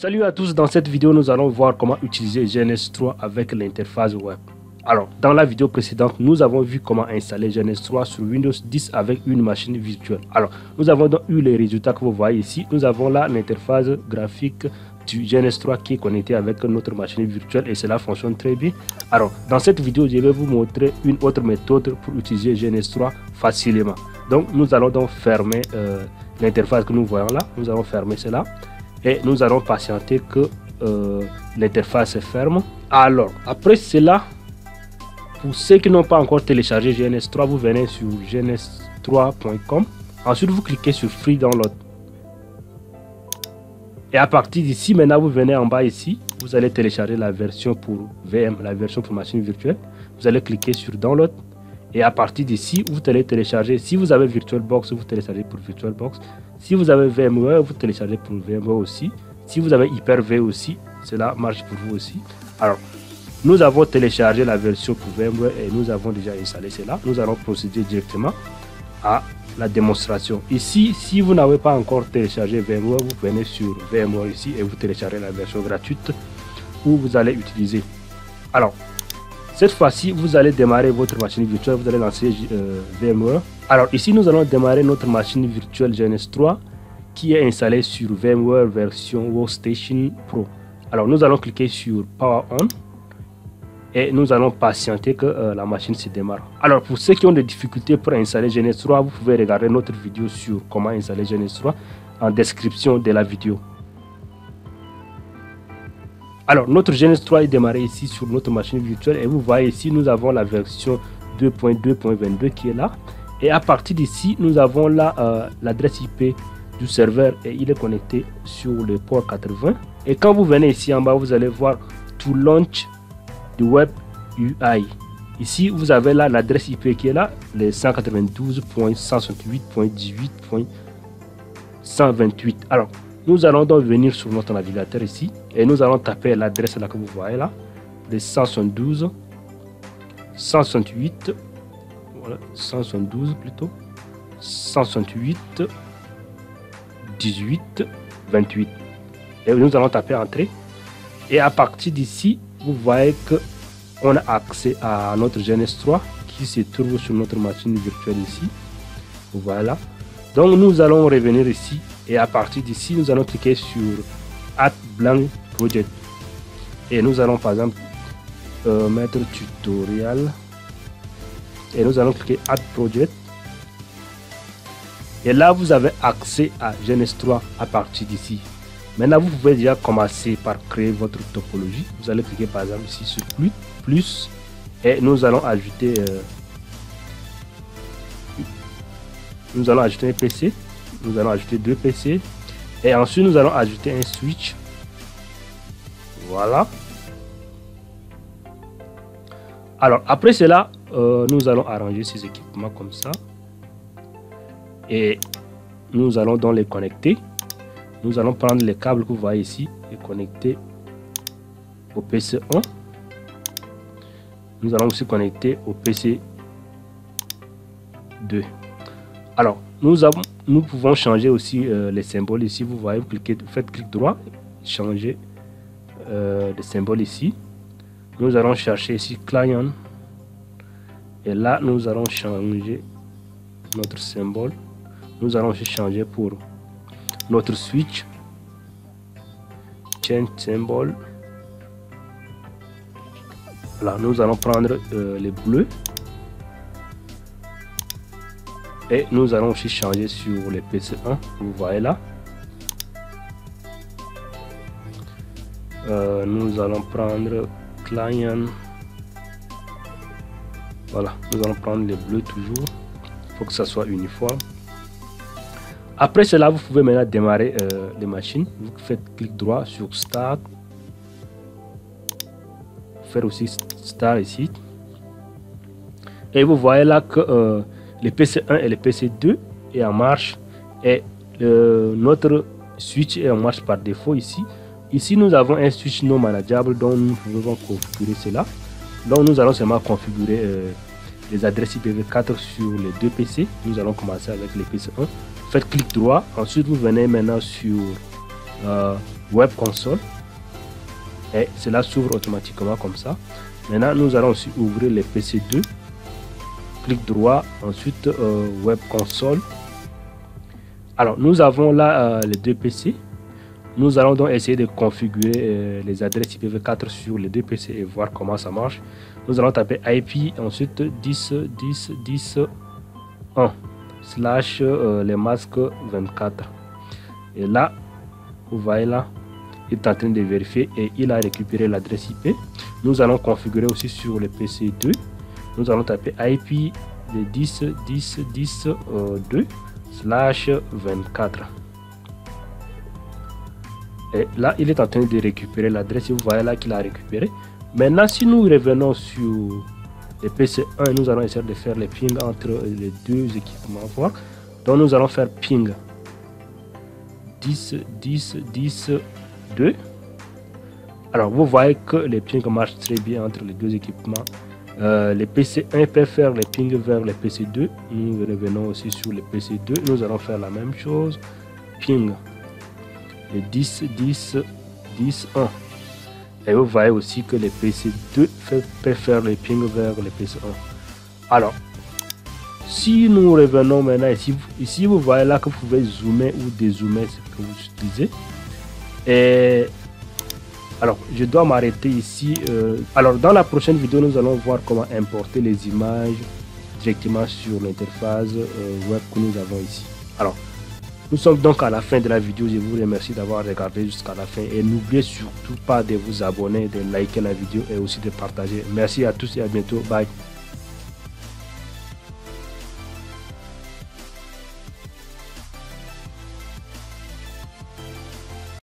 Salut à tous, dans cette vidéo nous allons voir comment utiliser GNS3 avec l'interface web. Alors dans la vidéo précédente nous avons vu comment installer GNS3 sur Windows 10 avec une machine virtuelle. Alors nous avons donc eu les résultats que vous voyez ici. Nous avons là l'interface graphique du GNS3 qui est connecté avec notre machine virtuelle et cela fonctionne très bien. Alors dans cette vidéo je vais vous montrer une autre méthode pour utiliser GNS3 facilement. Donc nous allons donc fermer l'interface que nous voyons là. Nous allons fermer cela et nous allons patienter que l'interface se ferme. Alors après cela, pour ceux qui n'ont pas encore téléchargé GNS3, vous venez sur gns3.com. Ensuite vous cliquez sur Free Download. Et à partir d'ici, maintenant vous venez en bas ici, vous allez télécharger la version pour VM, la version pour machine virtuelle. Vous allez cliquer sur Download. Et à partir d'ici, vous allez télécharger, si vous avez VirtualBox, vous téléchargez pour VirtualBox. Si vous avez VMware, vous téléchargez pour VMware aussi. Si vous avez Hyper-V aussi, cela marche pour vous aussi. Alors, nous avons téléchargé la version pour VMware et nous avons déjà installé cela. Nous allons procéder directement à la démonstration. Ici, si vous n'avez pas encore téléchargé VMware, vous venez sur VMware ici et vous téléchargez la version gratuite où vous allez utiliser. Alors, cette fois-ci, vous allez démarrer votre machine virtuelle, vous allez lancer VMware. Alors ici, nous allons démarrer notre machine virtuelle GNS3 qui est installée sur VMware version Workstation Pro. Alors nous allons cliquer sur Power On et nous allons patienter que la machine se démarre. Alors pour ceux qui ont des difficultés pour installer GNS3, vous pouvez regarder notre vidéo sur comment installer GNS3 en description de la vidéo. Alors notre GNS3 est démarré ici sur notre machine virtuelle et vous voyez ici nous avons la version 2.2.22 qui est là et à partir d'ici nous avons là l'adresse IP du serveur et il est connecté sur le port 80 et quand vous venez ici en bas vous allez voir to launch the web UI. Ici vous avez là l'adresse IP qui est là, les 192.168.18.128. alors nous allons donc venir sur notre navigateur ici et nous allons taper l'adresse là que vous voyez là, les 172, 168, voilà, 172 plutôt, 168, 18, 28. Et nous allons taper entrée. Et à partir d'ici, vous voyez que on a accès à notre GNS3 qui se trouve sur notre machine virtuelle ici. Vous voyez là. Donc nous allons revenir ici. Et à partir d'ici, nous allons cliquer sur Add Blank Project. Et nous allons par exemple mettre tutoriel. Et nous allons cliquer Add Project. Et là, vous avez accès à GNS3 à partir d'ici. Maintenant, vous pouvez déjà commencer par créer votre topologie. Vous allez cliquer par exemple ici sur plus. Et nous allons ajouter un PC. Nous allons ajouter 2 PC et ensuite nous allons ajouter un switch. Voilà. Alors après cela, nous allons arranger ces équipements comme ça et nous allons donc les connecter. Nous allons prendre les câbles que vous voyez ici et connecter au PC1. Nous allons aussi connecter au PC2. Alors nous pouvons changer aussi les symboles ici. Vous voyez, vous cliquez, faites clic droit, changer les symboles ici. Nous allons chercher ici client et là nous allons changer notre symbole. Nous allons aussi changer pour notre switch, change symbol. Là nous allons prendre les bleus. Et nous allons aussi changer sur les PC1, vous voyez là. Nous allons prendre client. Voilà, nous allons prendre les bleus toujours. Il faut que ça soit uniforme. Après cela, vous pouvez maintenant démarrer les machines. Vous faites clic droit sur Start. Faire aussi Start ici. Et vous voyez là que le PC1 et le PC2 est en marche et notre switch est en marche par défaut ici. Ici nous avons un switch non manageable dont nous pouvons configurer cela. Donc nous allons seulement configurer les adresses IPv4 sur les 2 PC. Nous allons commencer avec le PC1. Faites clic droit, ensuite vous venez maintenant sur Web Console. Et cela s'ouvre automatiquement comme ça. Maintenant, nous allons aussi ouvrir les PC2. Clic droit, ensuite Web Console. Alors, nous avons là les deux PC. Nous allons donc essayer de configurer les adresses IPv4 sur les deux PC et voir comment ça marche. Nous allons taper IP, ensuite 10.10.10.1 slash les masques 24. Et là, vous voyez là, il est en train de vérifier et il a récupéré l'adresse IP. Nous allons configurer aussi sur le PC2. Nous allons taper IP de 10.10.10.2 slash 24. Et là, il est en train de récupérer l'adresse. Vous voyez là qu'il a récupéré. Maintenant, si nous revenons sur le PC1, nous allons essayer de faire les pings entre les deux équipements. Voilà. Donc, nous allons faire ping 10.10.10.2. Alors, vous voyez que les pings marchent très bien entre les deux équipements. Les PC1 peuvent faire les pings vers les PC2. Nous revenons aussi sur le PC2. Nous allons faire la même chose. Ping 10.10.10.1. Et vous voyez aussi que les PC2 peuvent faire les pings vers les PC1. Alors, si nous revenons maintenant ici, vous voyez là que vous pouvez zoomer ou dézoomer ce que vous utilisez. Et alors, je dois m'arrêter ici. Alors, dans la prochaine vidéo, nous allons voir comment importer les images directement sur l'interface web que nous avons ici. Alors, nous sommes donc à la fin de la vidéo. Je vous remercie d'avoir regardé jusqu'à la fin. Et n'oubliez surtout pas de vous abonner, de liker la vidéo et aussi de partager. Merci à tous et à bientôt. Bye.